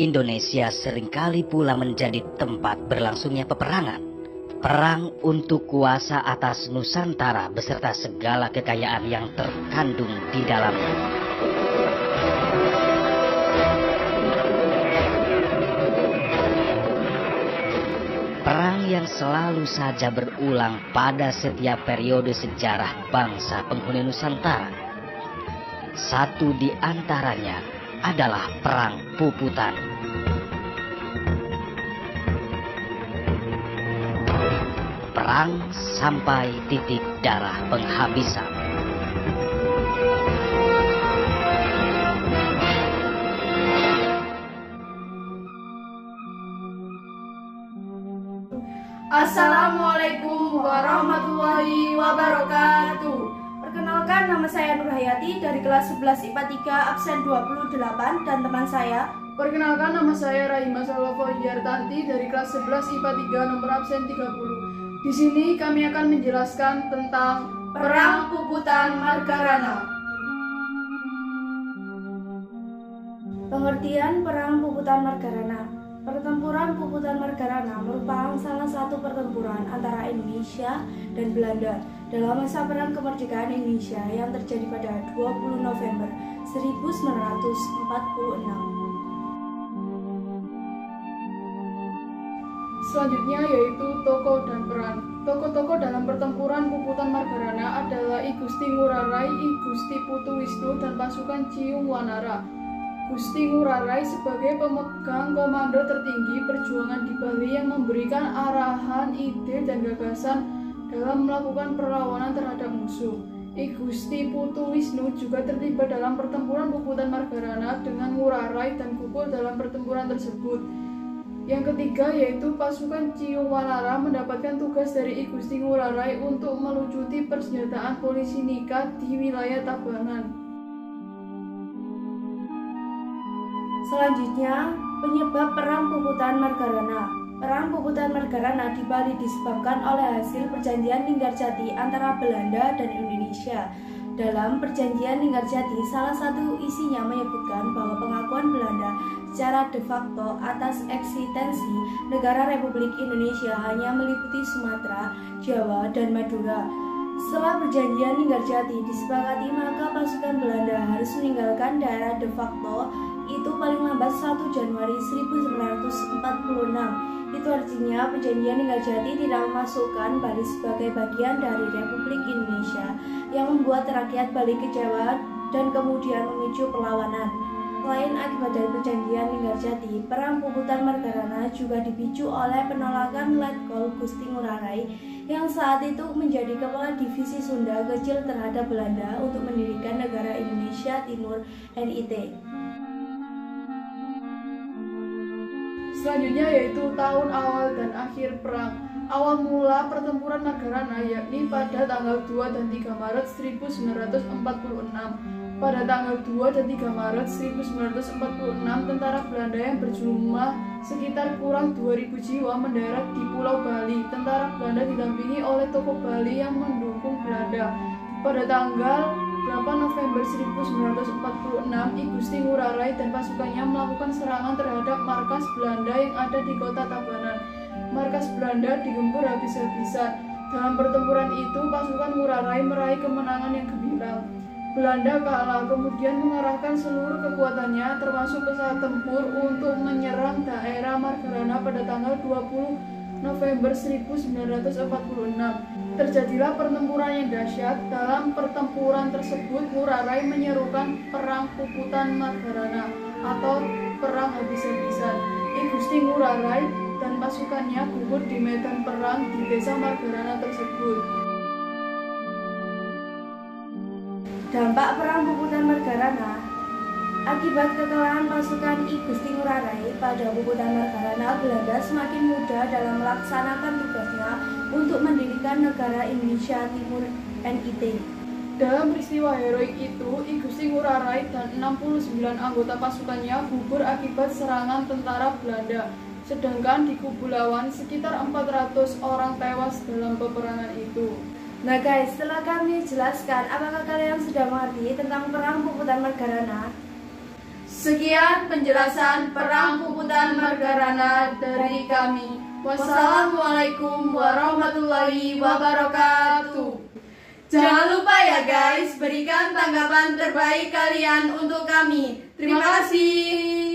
Indonesia seringkali pula menjadi tempat berlangsungnya peperangan. Perang untuk kuasa atas Nusantara beserta segala kekayaan yang terkandung di dalamnya. Perang yang selalu saja berulang pada setiap periode sejarah bangsa penghuni Nusantara. Satu di antaranya adalah Perang Puputan. Perang sampai titik darah penghabisan. Assalamualaikum warahmatullahi wabarakatuh. Perkenalkan, nama saya Nur Hayati dari kelas 11 IPA 3 absen 28 dan teman saya. Perkenalkan, nama saya Rahima Salova Yartanti dari kelas 11 IPA 3 nomor absen 30. Di sini kami akan menjelaskan tentang Perang Puputan Margarana. Pengertian Perang Puputan Margarana. Pertempuran Puputan Margarana merupakan salah satu pertempuran antara Indonesia dan Belanda dalam masa Perang Kemerdekaan Indonesia yang terjadi pada 20 November 1946. Selanjutnya yaitu tokoh dan peran. Tokoh-tokoh dalam pertempuran Puputan Margarana adalah I Gusti Ngurah Rai, I Gusti Putu Wisnu, dan pasukan Ciung Wanara. Gusti Ngurah Rai sebagai pemegang komando tertinggi perjuangan di Bali yang memberikan arahan, ide, dan gagasan dalam melakukan perlawanan terhadap musuh. I Gusti Putu Wisnu juga terlibat dalam pertempuran Puputan Margarana dengan Ngurah Rai dan gugur dalam pertempuran tersebut. Yang ketiga yaitu pasukan Ciung Wanara mendapatkan tugas dari I Gusti Ngurah Rai untuk melucuti persenjataan polisi nikah di wilayah Tabanan. Selanjutnya, penyebab Perang Puputan Margarana. Perang Puputan Margarana di Bali disebabkan oleh hasil perjanjian Linggarjati antara Belanda dan Indonesia. Dalam perjanjian Linggarjati, salah satu isinya menyebutkan bahwa pengakuan Belanda secara de facto atas eksistensi negara Republik Indonesia hanya meliputi Sumatera, Jawa, dan Madura. Setelah perjanjian Linggarjati disepakati, maka pasukan Belanda harus meninggalkan daerah de facto itu paling lambat 1 Januari 1946. Itu artinya perjanjian Linggarjati tidak memasukkan Bali sebagai bagian dari Republik Indonesia, yang membuat rakyat Bali kecewa dan kemudian memicu perlawanan. Selain akibat dari perjanjian Linggarjati, Perang Puputan Margarana juga dipicu oleh penolakan Letkol Gusti Ngurah Rai yang saat itu menjadi kepala divisi Sunda kecil terhadap Belanda untuk mendirikan negara Indonesia Timur NIT. Selanjutnya yaitu tahun awal dan akhir perang. Awal mula pertempuran Margarana yakni pada tanggal 2 dan 3 Maret 1946. Pada tanggal 2 dan 3 Maret 1946, tentara Belanda yang berjumlah sekitar kurang 2.000 jiwa mendarat di Pulau Bali. Tentara Belanda didampingi oleh tokoh Bali yang mendukung Belanda. Pada tanggal 8 November 1946, I Gusti Ngurah Rai dan pasukannya melakukan serangan terhadap markas Belanda yang ada di kota Tabanan. Markas Belanda digempur habis-habisan. Dalam pertempuran itu, pasukan Ngurah Rai meraih kemenangan yang gemilang. Belanda kalah, kemudian mengerahkan seluruh kekuatannya termasuk pesawat tempur untuk menyerang daerah Margarana pada tanggal 20 November 1946. Terjadilah pertempuran yang dahsyat. Dalam pertempuran tersebut, Ngurah Rai menyerukan Perang Puputan Margarana atau Perang Habis-habisan. I Gusti Ngurah Rai dan pasukannya gugur di medan perang di desa Margarana tersebut. Dampak Perang Puputan Margarana. Akibat kekalahan pasukan I Gusti Ngurah Rai pada Puputan Margarana, Belanda semakin mudah dalam melaksanakan tugasnya untuk mendirikan negara Indonesia Timur NIT. Dalam peristiwa heroik itu, I Gusti Ngurah Rai dan 69 anggota pasukannya gugur akibat serangan tentara Belanda. Sedangkan di kubu lawan sekitar 400 orang tewas dalam peperangan itu. Nah guys, setelah kami jelaskan, apakah kalian sudah mengerti tentang Perang Puputan Margarana? Sekian penjelasan Perang Puputan Margarana dari kami. Wassalamualaikum warahmatullahi wabarakatuh. Jangan lupa ya guys, berikan tanggapan terbaik kalian untuk kami. Terima kasih.